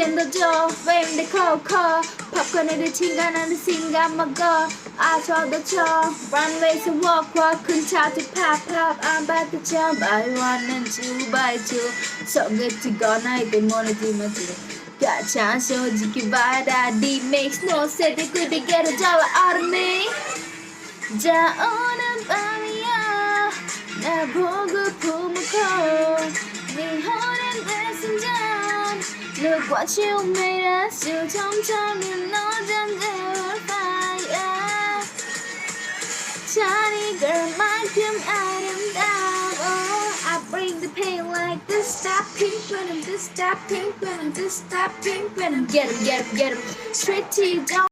캔더줘 fame the coco 팝콘을 친가 나는 싱가 먹어 아저도 쳐 runway에서 walk walk 큰 차도 pop pop 안 받았죠 by one and two by two 소개팅거나 이때 모르지만 가짜 솔직히 말다 it makes no sense 그대게로 잡아 얼음이 자 오는 밤이야 날 보고 품고 네 호는 내 심장 Look what you made us do 점점 너 잠재울 fire Shiny girl만큼 아름다워 I bring the pain like this stop pink when I'm this stop pink when I'm this stop pink when I'm get 'em Straight to you